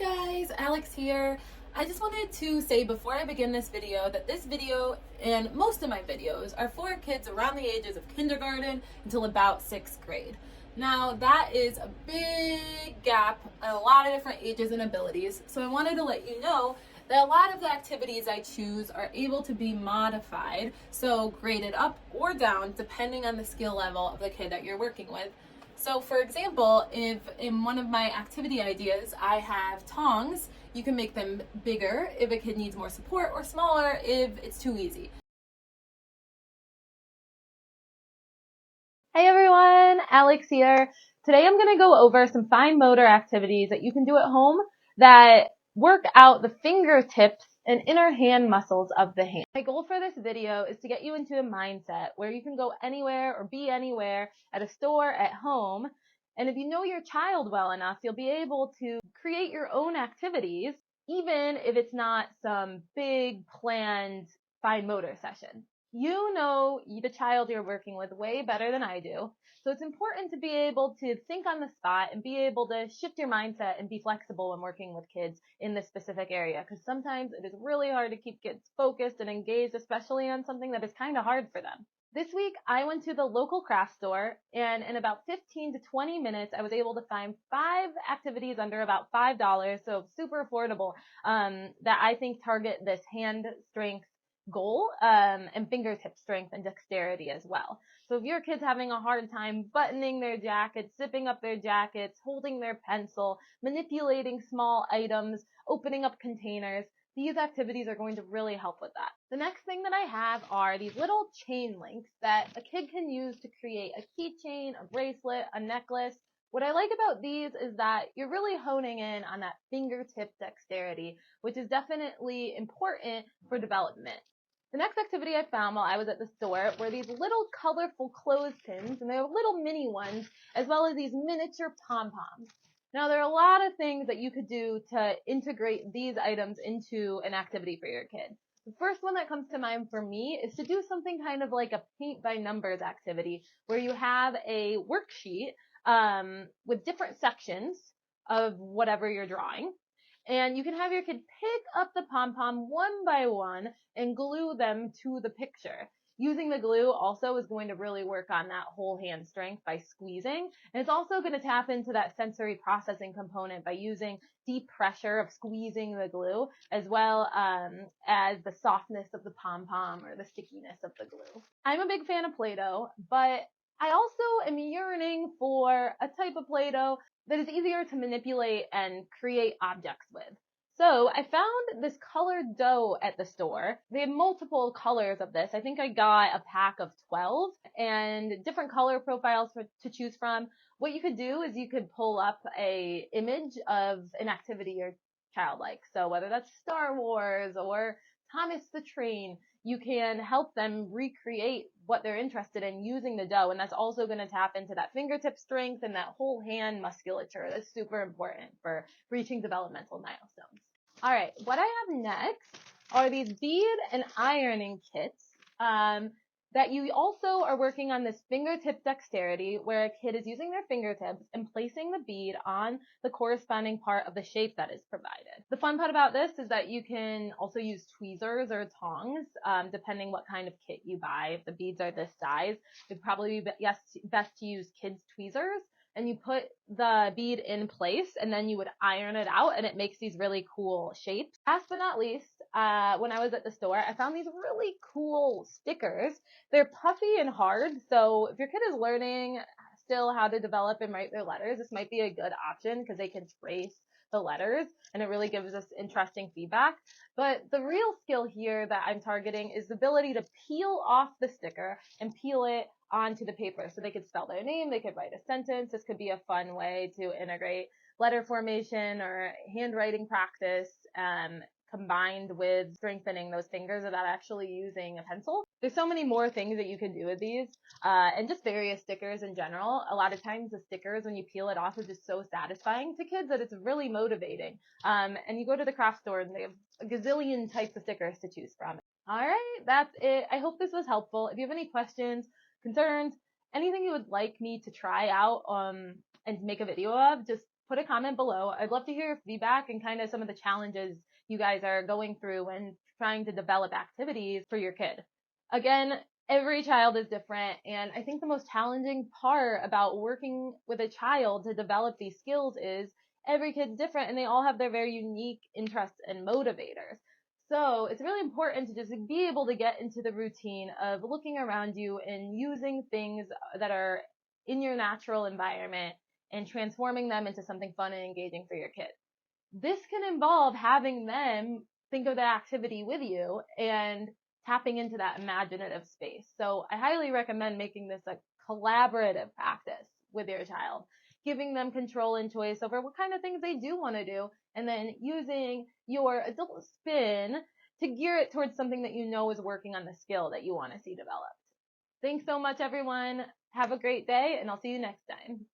guys, Alex here. I just wanted to say before I begin this video that this video and most of my videos are for kids around the ages of kindergarten until about 6th grade. Now that is a big gap in a lot of different ages and abilities, so I wanted to let you know that a lot of the activities I choose are able to be modified, so graded up or down depending on the skill level of the kid that you're working with. So for example, if in one of my activity ideas I have tongs, you can make them bigger if a kid needs more support or smaller if it's too easy. Hey everyone, Alex here. Today I'm going to go over some fine motor activities that you can do at home that work out the fingertips and inner hand muscles of the hand. My goal for this video is to get you into a mindset where you can go anywhere or be anywhere at a store, at home, and if you know your child well enough, you'll be able to create your own activities, even if it's not some big planned fine motor session. You know the child you're working with way better than I do. So it's important to be able to think on the spot and be able to shift your mindset and be flexible when working with kids in this specific area, because sometimes it is really hard to keep kids focused and engaged, especially on something that is kind of hard for them. This week, I went to the local craft store, and in about 15 to 20 minutes, I was able to find 5 activities under about $5, so super affordable, that I think target this hand strength goal, and fingertip strength and dexterity as well. So if your kid's having a hard time buttoning their jackets, zipping up their jackets, holding their pencil, manipulating small items, opening up containers, these activities are going to really help with that. The next thing that I have are these little chain links that a kid can use to create a keychain, a bracelet, a necklace. What I like about these is that you're really honing in on that fingertip dexterity, which is definitely important for development. The next activity I found while I was at the store were these little colorful clothespins, and they're little mini ones, as well as these miniature pom-poms. Now, there are a lot of things that you could do to integrate these items into an activity for your kid. The first one that comes to mind for me is to do something kind of like a paint by numbers activity, where you have a worksheet with different sections of whatever you're drawing. And you can have your kid pick up the pom-pom one by one and glue them to the picture. Using the glue also is going to really work on that whole hand strength by squeezing. And it's also going to tap into that sensory processing component by using deep pressure of squeezing the glue, as well as the softness of the pom-pom or the stickiness of the glue. I'm a big fan of Play-Doh, but I also am yearning for a type of Play-Doh that is easier to manipulate and create objects with. So I found this colored dough at the store. They have multiple colors of this. I think I got a pack of 12 and different color profiles to choose from. What you could do is you could pull up a image of an activity your child likes. So whether that's Star Wars or Thomas the Train, you can help them recreate what they're interested in using the dough. And that's also going to tap into that fingertip strength and that whole hand musculature that's super important for reaching developmental milestones. All right, what I have next are these bead and ironing kits that you also are working on this fingertip dexterity, where a kid is using their fingertips and placing the bead on the corresponding part of the shape that is provided. The fun part about this is that you can also use tweezers or tongs, depending what kind of kit you buy. If the beads are this size, it'd probably be best to use kids' tweezers. And you put the bead in place, and then you would iron it out, and it makes these really cool shapes. Last but not least, when I was at the store, I found these really cool stickers. They're puffy and hard, so if your kid is learning still how to develop and write their letters, this might be a good option because they can trace the letters, and it really gives us interesting feedback. But the real skill here that I'm targeting is the ability to peel off the sticker and peel it onto the paper. So they could spell their name, they could write a sentence. This could be a fun way to integrate letter formation or handwriting practice, combined with strengthening those fingers without actually using a pencil. There's so many more things that you can do with these, and just various stickers in general. A lot of times the stickers, when you peel it off, is just so satisfying to kids that it's really motivating. And you go to the craft store and they have a gazillion types of stickers to choose from. All right, that's it. I hope this was helpful. If you have any questions, concerns, anything you would like me to try out and make a video of, just put a comment below. I'd love to hear your feedback and kind of some of the challenges you guys are going through when trying to develop activities for your kid. Again, every child is different, and I think the most challenging part about working with a child to develop these skills is every kid's different and they all have their very unique interests and motivators. So it's really important to just be able to get into the routine of looking around you and using things that are in your natural environment and transforming them into something fun and engaging for your kids. This can involve having them think of the activity with you and tapping into that imaginative space. So I highly recommend making this a collaborative practice with your child, giving them control and choice over what kind of things they do want to do, and then using your adult spin to gear it towards something that you know is working on the skill that you want to see developed. Thanks so much, everyone. Have a great day, and I'll see you next time.